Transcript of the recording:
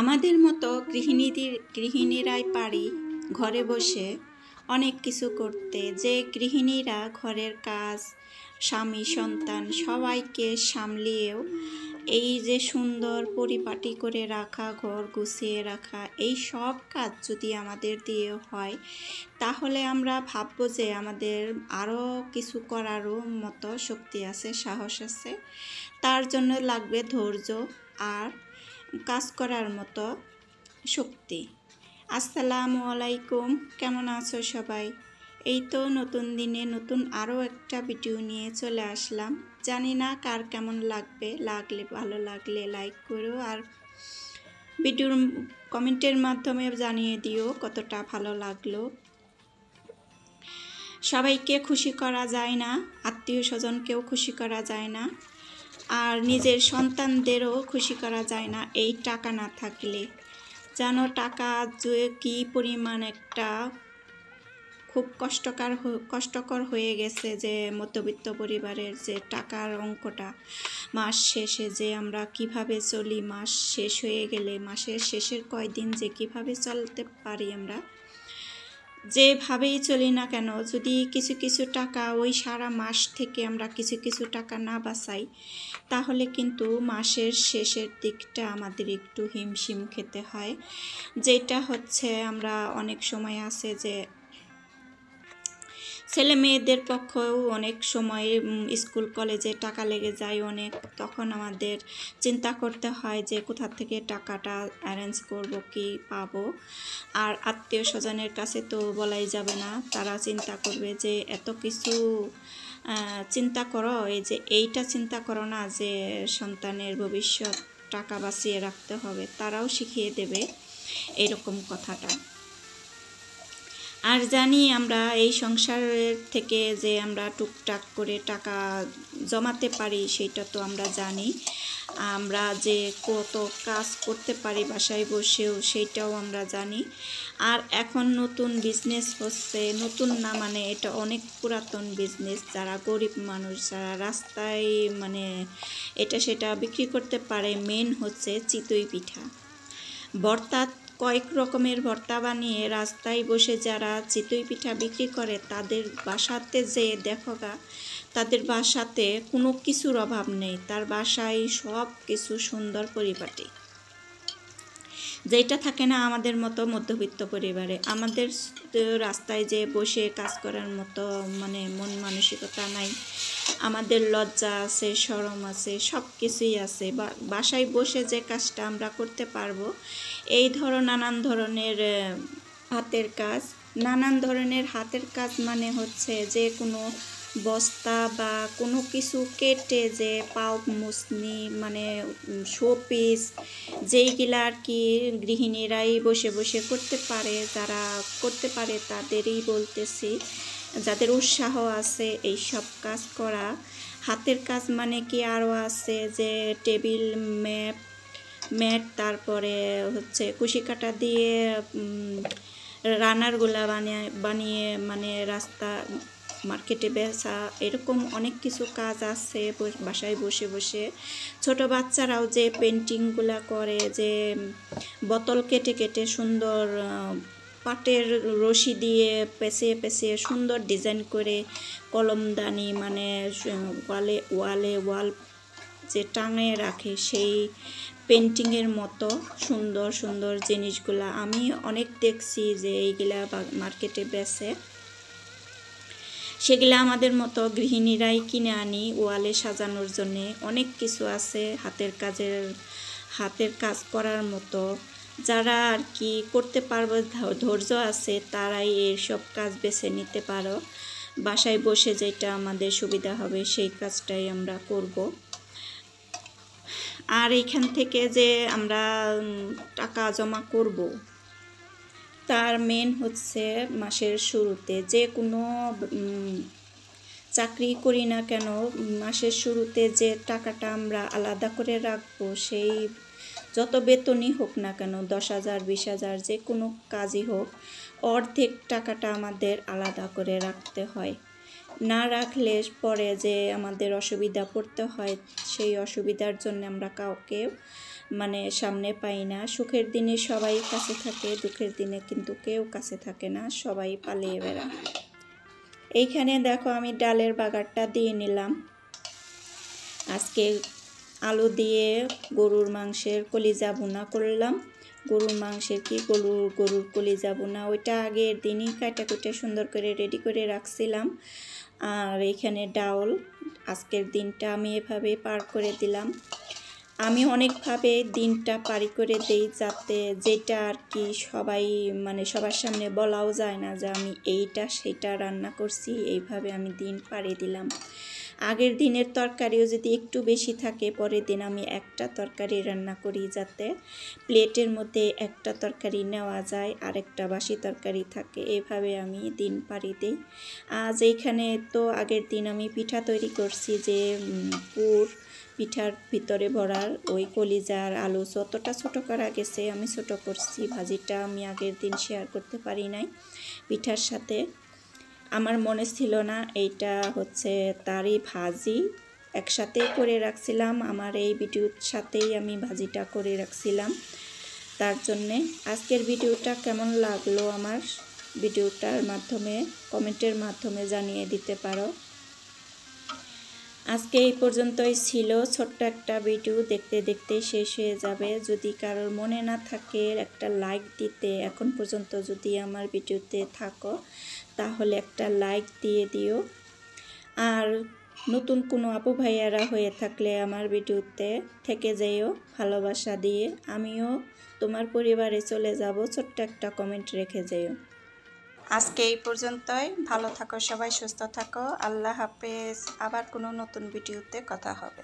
আমাদের মতো গৃহিণীরাই পারি ঘরে বসে অনেক কিছু করতে, যে গৃহিণীরা ঘরের কাজ, স্বামী সন্তান সবাইকে সামলিয়েও এই যে সুন্দর পরিপাটি করে রাখা, ঘর গুছিয়ে রাখা, এই সব কাজ যদি আমাদের দিয়ে হয় তাহলে আমরা ভাববো যে আমাদের আরও কিছু করারও মতো শক্তি আছে, সাহস আছে। তার জন্য লাগবে ধৈর্য আর কাজ করার মতো শক্তি। আসসালামু আলাইকুম, কেমন আছো সবাই? এই তো নতুন দিনে নতুন আরও একটা ভিডিও নিয়ে চলে আসলাম। জানি না কার কেমন লাগলে ভালো লাগলে লাইক করো, আর ভিডিওর কমেন্টের মাধ্যমে জানিয়ে দিও কতটা ভালো লাগলো। সবাইকে খুশি করা যায় না, আত্মীয় স্বজনকেও খুশি করা যায় না, আর নিজের সন্তানদেরও খুশি করা যায় না এই টাকা না থাকলে। জানো টাকা যে কী পরিমাণ একটা খুব কষ্টকর হয়ে গেছে, যে মধ্যবিত্ত পরিবারের যে টাকার অঙ্কটা মাস শেষে যে আমরা কিভাবে চলি, মাস শেষ হয়ে গেলে মাসের শেষের কয়দিন যে কিভাবে চলতে পারি, আমরা যেভাবেই চলি না কেন, যদি কিছু কিছু টাকা ওই সারা মাস থেকে আমরা কিছু কিছু টাকা না বাঁচাই তাহলে কিন্তু মাসের শেষের দিকটা আমাদের একটু হিমশিম খেতে হয়। যেটা হচ্ছে, আমরা অনেক সময় আছে যে ছেলে মেয়েদের পক্ষেও অনেক সময় স্কুল কলেজে টাকা লেগে যায় অনেক, তখন আমাদের চিন্তা করতে হয় যে কোথা থেকে টাকাটা অ্যারেঞ্জ করব, কি পাবো। আর আত্মীয় স্বজনের কাছে তো বলাই যাবে না, তারা চিন্তা করবে যে এত কিছু চিন্তা করো, এই যে এইটা চিন্তা করো না যে সন্তানের ভবিষ্যৎ টাকা বাঁচিয়ে রাখতে হবে, তারাও শিখিয়ে দেবে এরকম কথাটা। আর জানি আমরা এই সংসারের থেকে যে আমরা টুকটাক করে টাকা জমাতে পারি সেটা তো আমরা জানি, আমরা যে কত কাজ করতে পারি বাসায় বসেও সেইটাও আমরা জানি। আর এখন নতুন বিজনেস হচ্ছে, নতুন না মানে এটা অনেক পুরাতন বিজনেস, যারা গরিব মানুষ, যারা রাস্তায় মানে এটা সেটা বিক্রি করতে পারে, মেন হচ্ছে চিতই পিঠা। ভর্তা, কয়েক রকমের ভর্তা বানিয়ে রাস্তায় বসে যারা চিতই পিঠা বিক্রি করে তাদের বাসাতে যে দেখো গা, তাদের বাসাতে কোনো কিছুর অভাব নেই, তার বাসায় সব কিছু সুন্দর পরিপাটি, যেটা থাকে না আমাদের মতো মধ্যবিত্ত পরিবারে। আমাদের রাস্তায় যে বসে কাজ করার মতো মানে মন মানসিকতা নাই, আমাদের লজ্জা আছে, শরম আছে, সব কিছুই আছে। বাসায় বসে যে কাজটা আমরা করতে পারবো, এই নানান ধরনের হাতের কাজ মানে হচ্ছে যে কোনো বস্তা বা কোনো কিছু কেটে যে পাও মুসনি মানে শোপিস, যেইগুলা আর কি গৃহিণীরাই বসে বসে করতে পারে, যারা করতে পারে তাদেরই বলতেছি, যাদের উৎসাহ আছে এই সব কাজ করা। হাতের কাজ মানে কি আরও আছে যে টেবিল ম্যাট, তারপরে হচ্ছে কুশি কাটা দিয়ে রানারগুলা বানিয়ে মানে রাস্তা মার্কেটে বেচা, এরকম অনেক কিছু কাজ আছে বাসায় বসে বসে। ছোট বাচ্চারাও যে পেন্টিংগুলা করে, যে বোতল কেটে কেটে সুন্দর পাটের রশি দিয়ে পেঁচিয়ে সুন্দর ডিজাইন করে কলমদানি মানে ওয়াল যে টাঙিয়ে রাখে, সেই পেন্টিংয়ের মতো সুন্দর সুন্দর জিনিসগুলা আমি অনেক দেখছি যে এইগুলা মার্কেটে বেচে। সেগুলা আমাদের মতো গৃহিণীরাই কিনে আনি ওয়ালে সাজানোর জন্যে। অনেক কিছু আছে হাতের কাজ করার মতো, যারা আর কি করতে পারবো, ধৈর্য আছে, তারাই এইসব কাজ বেছে নিতে পারো। বাসায় বসে যেটা আমাদের সুবিধা হবে সেই কাজটাই আমরা করব। আর এইখান থেকে যে আমরা টাকা জমা করব, তার মেন হচ্ছে মাসের শুরুতে, যে কোনো চাকরি করি না কেন মাসের শুরুতে যে টাকাটা আমরা আলাদা করে রাখবো, সেই যত বেতনই হোক না কেন, 10,000 20,000 যে কোনো কাজই হোক, অর্ধেক টাকাটা আমাদের আলাদা করে রাখতে হয়। না রাখলে পরে যে আমাদের অসুবিধা পড়তে হয়, সেই অসুবিধার জন্য আমরা কাউকে মানে সামনে পাই না। সুখের দিনে সবাই কাছে থাকে, দুঃখের দিনে কিন্তু কেউ কাছে থাকে না, সবাই পালিয়ে বেড়ায়। এইখানে দেখো আমি ডালের বাগারটা দিয়ে নিলাম। আজকে আলু দিয়ে গরুর মাংসের কলিজা ভুনা করলাম। গরুর মাংসের কি গরুর কলিজা ভুনা, ওইটা আগের দিনই কাটা সুন্দর করে রেডি করে রাখছিলাম। আর এখানে ডাউল, আজকের দিনটা আমি এভাবে পার করে দিলাম। আমি অনেকভাবে দিনটা পারি করে দেই, যাতে যেটা আর কি সবাই মানে সবার সামনে বলাও যায় না যে আমি এইটা সেটা রান্না করছি। এইভাবে আমি দিন পাড়ি দিলাম। আগের দিনের তরকারিও যদি একটু বেশি থাকে, পরের দিন আমি একটা তরকারি রান্না করি, যাতে প্লেটের মধ্যে একটা তরকারি নেওয়া যায় আর একটা বাসি তরকারি থাকে। এইভাবে আমি দিন পাড়ি দিই। আজ এইখানে তো আগের দিন আমি পিঠা তৈরি করছি, যে পুর পিঠার ভিতরে ভরার ওই কলিজার আলু যতটা ছোটো করা গেছে আমি ছোটো করছি। ভাজিটা আমি আগের দিন শেয়ার করতে পারি নাই পিঠার সাথে, আমার মনে ছিল না এইটা হচ্ছে তারই ভাজি, একসাথেই করে রাখছিলাম। আমার এই ভিডিওর সাথেই আমি ভাজিটা করে রাখছিলাম। তার জন্যে আজকের ভিডিওটা কেমন লাগলো আমার ভিডিওটার মাধ্যমে কমেন্টের মাধ্যমে জানিয়ে দিতে পারো। আজকে এই পর্যন্তই ছিল, ছোট্ট একটা ভিডিও, দেখতে দেখতে শেষ হয়ে যাবে। যদি কারোর মনে না থাকে একটা লাইক দিতে, এখন পর্যন্ত যদি আমার ভিডিওতে থাকো তাহলে একটা লাইক দিয়ে দিও। আর নতুন কোনো আপু ভাইয়ারা হয়ে থাকলে আমার ভিডিওতে থেকে যেও ভালোবাসা দিয়ে, আমিও তোমার পরিবারে চলে যাব, ছোট্ট একটা কমেন্ট রেখে যেও। আজকে এই পর্যন্তই, ভালো থাকো সবাই, সুস্থ থাকো, আল্লাহ হাফেজ। আবার কোনো নতুন ভিডিওতে কথা হবে।